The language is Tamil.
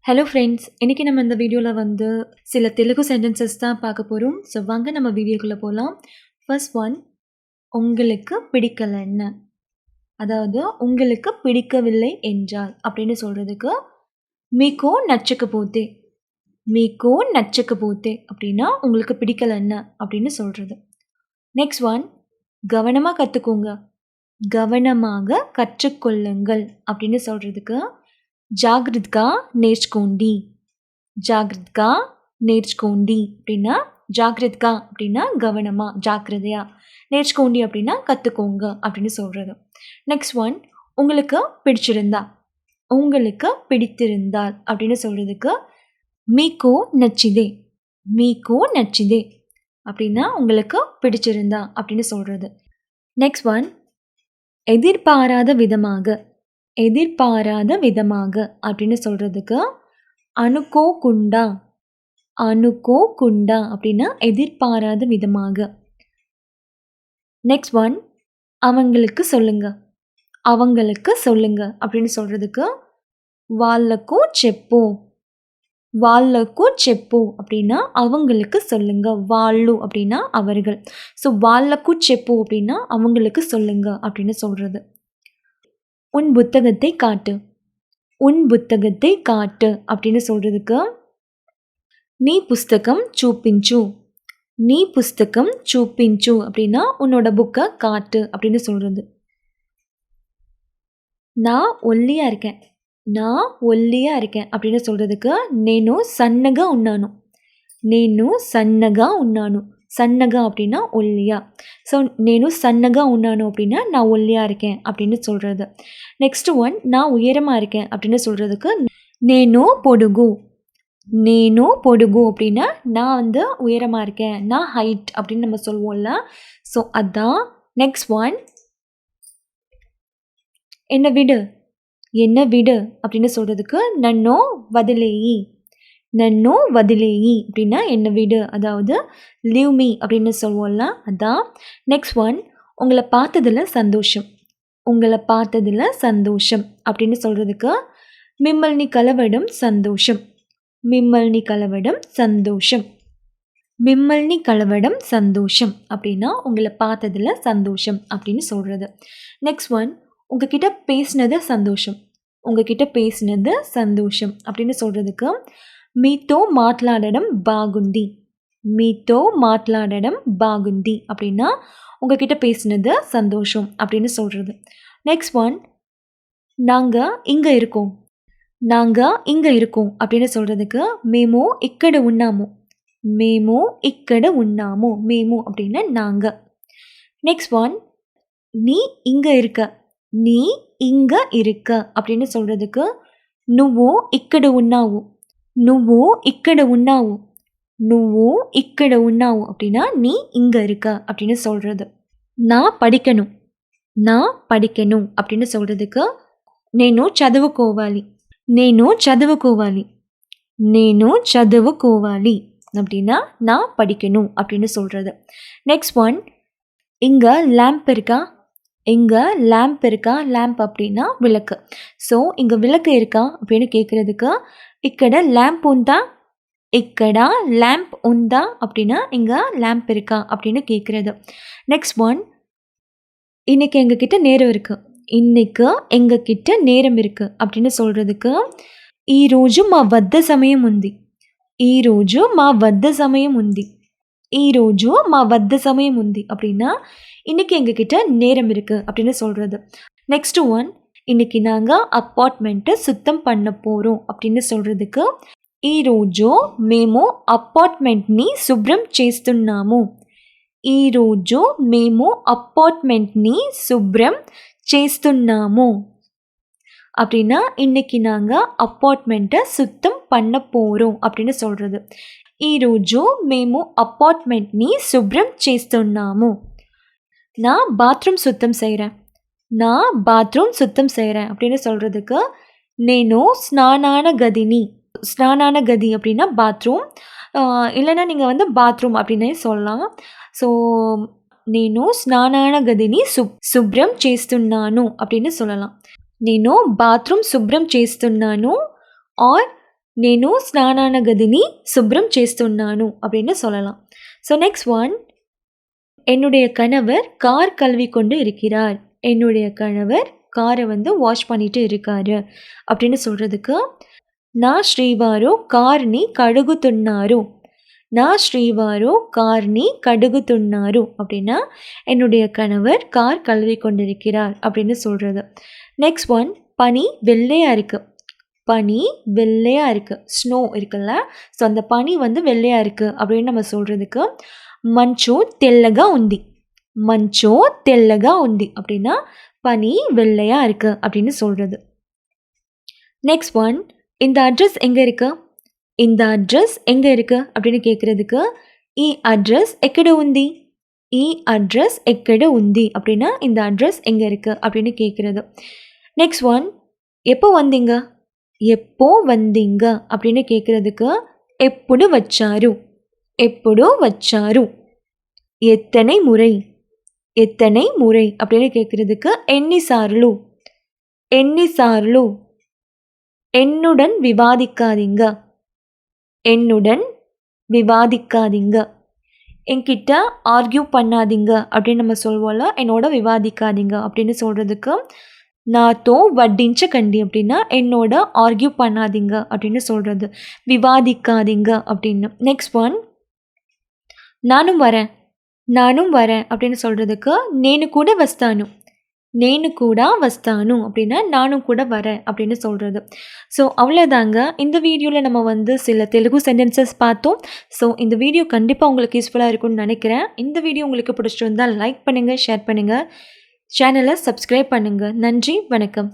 ஹலோ ஃப்ரெண்ட்ஸ், இன்றைக்கி நம்ம இந்த வீடியோவில் சில தெலுங்கு சென்டென்சஸ் தான் பார்க்க போகிறோம். ஸோ வாங்க நம்ம வீடியோக்குள்ளே போகலாம். ஃபர்ஸ்ட் ஒன், உங்களுக்கு பிடிக்கலன்னு, அதாவது உங்களுக்கு பிடிக்கவில்லை என்றால் அப்படின்னு சொல்கிறதுக்கு மீக்கோ நச்சకపోతే, மீக்கோ நச்சకపోతే அப்படின்னா உங்களுக்கு பிடிக்கலன்னு அப்படின்னு சொல்கிறது. நெக்ஸ்ட் ஒன், கவனமாக கற்றுக்கோங்க, கவனமாக கற்றுக்கொள்ளுங்கள் அப்படின்னு சொல்கிறதுக்கு జాగ్రత్తగా నేర్చుకోండి, జాగ్రత్తగా నేర్చుకోండి அப்படின்னா ஜாகிரத்கா அப்படின்னா கவனமாக, ஜாக்கிரதையா, நேர்ச்சுக்கோண்டி அப்படின்னா கற்றுக்கோங்க அப்படின்னு சொல்கிறது. நெக்ஸ்ட் ஒன், உங்களுக்கு பிடிச்சிருந்தா, உங்களுக்கு பிடித்திருந்தால் அப்படின்னு சொல்கிறதுக்கு மீக்கோ நச்சிதே, மீக்கோ நச்சிதே அப்படின்னா உங்களுக்கு பிடிச்சிருந்தா அப்படின்னு சொல்கிறது. நெக்ஸ்ட் ஒன், எதிர்பாராத விதமாக, எதிர்பாராத விதமாக அப்படின்னு சொல்கிறதுக்கு அனுகோகுண்டா, அனுகோகுண்டா அப்படின்னா எதிர்பாராத விதமாக. நெக்ஸ்ட் ஒன், அவங்களுக்கு சொல்லுங்க, அவங்களுக்கு சொல்லுங்க அப்படின்னு சொல்கிறதுக்கு వాళ్ళకు చెప్పు, వాళ్ళకు చెప్పు அப்படின்னா அவங்களுக்கு சொல்லுங்க, వాళ్ళు அப்படின்னா அவர்கள். ஸோ వాళ్ళకు చెప్పు அப்படின்னா அவங்களுக்கு சொல்லுங்க அப்படின்னு சொல்கிறது. உன் புத்தகத்தை காட்டு, உன் புத்தகத்தை காட்டு அப்படின்னு சொல்கிறதுக்கு நீ புஸ்தகம் చూపించు, நீ புஸ்தகம் చూపించు அப்படின்னா உன்னோட புக்கை காட்டு அப்படின்னு சொல்கிறது. நான் ஒல்லியாக இருக்கேன், நான் ஒல்லியாக இருக்கேன் அப்படின்னு சொல்கிறதுக்கு నేను సన్నగా ఉన్నాను, నేను సన్నగా ఉన్నాను, சன்னகா அப்படின்னா ஒல்லியா. ஸோ నేను సన్నగా ఉన్నాను அப்படின்னா நான் ஒல்லியாக இருக்கேன் அப்படின்னு சொல்கிறது. நெக்ஸ்ட் ஒன், நான் உயரமாக இருக்கேன் அப்படின்னு சொல்கிறதுக்கு నేను పొడుగు, నేను పొడుగు அப்படின்னா நான் உயரமாக இருக்கேன், நான் ஹைட் அப்படின்னு நம்ம சொல்லுவோம்ல. ஸோ அதான். நெக்ஸ்ட் ஒன், என்ன விடு, என்ன விடு அப்படின்னு சொல்கிறதுக்கு நன்னோ வதிலேயி, நன்னோ வதிலேயி அப்படின்னா என்ன விடு, அதாவது லீவ் மீ அப்படின்னு சொல்லுவோம்ல, அதான். நெக்ஸ்ட் ஒன், உங்களை பார்த்ததில் சந்தோஷம், உங்களை பார்த்ததில் சந்தோஷம் அப்படின்னு சொல்கிறதுக்கு மிம்மல்னி கலவடம் சந்தோஷம், மிம்மல்னி கலவடம் சந்தோஷம், மிம்மல்னி கலவடம் சந்தோஷம் அப்படின்னா உங்களை பார்த்ததில் சந்தோஷம் அப்படின்னு சொல்கிறது. நெக்ஸ்ட் ஒன், உங்ககிட்ட பேசினது சந்தோஷம், உங்ககிட்ட பேசினது சந்தோஷம் அப்படின்னு சொல்கிறதுக்கு మీతో మాట్లాడడం బాగుంది, మీతో మాట్లాడడం బాగుంది அப்படின்னா உங்ககிட்ட பேசினது சந்தோஷம் அப்படின்னு சொல்கிறது. நெக்ஸ்ட் ஒன், நாங்கள் இங்கே இருக்கோம், நாங்கள் இங்கே இருக்கோம் அப்படின்னு சொல்கிறதுக்கு మేము ఇక్కడ ఉన్నాము, మేము ఇక్కడ ఉన్నాము, మేము அப்படின்னா நாங்கள். நெக்ஸ்ட் ஒன், நீ இங்கே இருக்க, நீ இங்கே இருக்க அப்படின்னு சொல்கிறதுக்கு నువ్వు ఇక్కడ ఉన్నావు, నువ్వు ఇక్కడ ఉన్నావు, నువ్వు ఇక్కడ ఉన్నావు அப்படின்னா நீ இங்கே இருக்க அப்படின்னு சொல்கிறது. நான் படிக்கணும், நான் படிக்கணும் அப்படின்னு சொல்கிறதுக்கு నేను చదువుకోవాలి, నేను చదువుకోవాలి, నేను చదువుకోవాలి அப்படின்னா நான் படிக்கணும் அப்படின்னு சொல்கிறது. நெக்ஸ்ட் ஒன், இங்கே லேம்ப் இருக்கா, இங்கே லேம்ப் இருக்கா, லேம்ப் அப்படின்னா விளக்கு. ஸோ இங்கே விளக்கு இருக்கா அப்படின்னு கேட்குறதுக்கு ఇక్కడ ల్యాంప్ ఉందా, ఇక్కడ ల్యాంప్ ఉందా அப்படின்னா இங்கே லேம்ப் இருக்கா அப்படின்னு கேட்குறது. நெக்ஸ்ட் ஒன், இன்றைக்கி எங்ககிட்ட நேரம் இருக்குது, இன்றைக்கு எங்ககிட்ட நேரம் இருக்குது அப்படின்னு சொல்கிறதுக்கு ఈరోజు మా వద్ద సమయం ఉంది, ఈరోజు మా వద్ద సమయం ఉంది, ఈరోజు మా వద్ద సమయం ఉంది அப்படின்னா இன்றைக்கி எங்ககிட்ட நேரம் இருக்குது அப்படின்னு சொல்கிறது. நெக்ஸ்ட் ஒன், இன்றைக்கி நாங்கள் அப்பார்ட்மெண்ட்டை சுத்தம் பண்ண போகிறோம் அப்படின்னு சொல்கிறதுக்கு ఈరోజు మేము అపార్ట్మెంట్ని శుభ్రం చేస్తున్నాము, ఈరోజు మేము అపార్ట్మెంట్ని శుభ్రం చేస్తున్నాము அப்படின்னா இன்றைக்கி நாங்கள் அப்பார்ட்மெண்ட்டை சுத்தம் பண்ண போகிறோம் அப்படின்னு சொல்கிறது. ఈరోజు మేము అపార్ట్మెంట్ని శుభ్రం చేస్తున్నాము. நான் பாத்ரூம் சுத்தம் செய்கிறேன், நான் பாத்ரூம் சுத்தம் செய்கிறேன் அப்படின்னு சொல்கிறதுக்கு నేను స్నానాన గదిని, ஸ்நானான கதி அப்படின்னா பாத்ரூம், இல்லைன்னா நீங்கள் பாத்ரூம் அப்படின்னே சொல்லலாம். ஸோ నేను స్నానాన గదిని శుభ్రం చేస్తున్నాను அப்படின்னு சொல்லலாம். నేను బాత్రూమ్ శుభ్రం చేస్తున్నాను ఆర్ నేను స్నానాన గదిని శుభ్రం చేస్తున్నాను அப்படின்னு சொல்லலாம். ஸோ நெக்ஸ்ட் ஒன், என்னுடைய கணவர் கார் கழுவி கொண்டு இருக்கிறார். என்னுடைய கணவர் காரை வந்து வாஷ் பண்ணிட்டு இருக்காரு அப்படின்னு சொல்கிறதுக்கு నా శ్రీవారు కార్ని కడుగుతున్నారు. నా శ్రీవారు కార్ని కడుగుతున్నారు அப்படின்னா என்னுடைய கணவர் கார் கழுவி கொண்டிருக்கிறார் அப்படின்னு சொல்கிறது. நெக்ஸ்ட் ஒன், பனி வெள்ளையாக இருக்குது. பனி வெள்ளையாக இருக்குது, ஸ்னோ இருக்குல்ல, ஸோ அந்த பனி வந்து வெள்ளையாக இருக்குது அப்படின்னு நம்ம சொல்கிறதுக்கு మంచు తెల్లగా ఉంది. మంచు తెల్లగా ఉంది அப்படின்னா பனி வெள்ளையாக இருக்குது அப்படின்னு சொல்கிறது. நெக்ஸ்ட் ஒன், இந்த அட்ரஸ் எங்கே இருக்கு? இந்த அட்ரஸ் எங்கே இருக்கு அப்படின்னு கேட்குறதுக்கு ఈ అడ్రస్ ఎక్కడ ఉంది. ఈ అడ్రస్ ఎక్కడ ఉంది அப்படின்னா இந்த அட்ரஸ் எங்கே இருக்குது அப்படின்னு கேட்குறது. நெக்ஸ்ட் ஒன், எப்போ வந்தீங்க? எப்போ வந்தீங்க அப்படின்னு கேட்குறதுக்கு ఎప్పుడు వచ్చారు. ఎప్పుడు వచ్చారు. எத்தனை முறை. எத்தனை முறை அப்படின்னு கேட்குறதுக்கு ఎన్నిసార్లు. ఎన్నిసార్లు. என்னுடன் விவாதிக்காதீங்க. என்னுடன் விவாதிக்காதீங்க. என்கிட்ட ஆர்கியூ பண்ணாதீங்க அப்படின்னு நம்ம சொல்வோம்ல, என்னோட விவாதிக்காதீங்க அப்படின்னு சொல்கிறதுக்கு నాతో వడ్డించకండి அப்படின்னா என்னோட ஆர்கியூ பண்ணாதீங்க அப்படின்னு சொல்கிறது. விவாதிக்காதீங்க அப்படின்னு. நெக்ஸ்ட் ஒன், நானும் வரேன். நானும் வரேன் அப்படின்னு சொல்கிறதுக்கு నేను కూడా వస్తాను. నేను కూడా వస్తాను அப்படின்னா நானும் கூட வரேன் அப்படின்னு சொல்கிறது. ஸோ அவ்வளோதாங்க. இந்த வீடியோவில் நம்ம வந்து சில தெலுங்கு சென்டென்சஸ் பார்த்தோம். ஸோ இந்த வீடியோ கண்டிப்பாக உங்களுக்கு யூஸ்ஃபுல்லாக இருக்கும்னு நினைக்கிறேன். இந்த வீடியோ உங்களுக்கு பிடிச்சிருந்தால் லைக் பண்ணுங்கள், ஷேர் பண்ணுங்கள், சேனலை சப்ஸ்கிரைப் பண்ணுங்கள். நன்றி, வணக்கம்.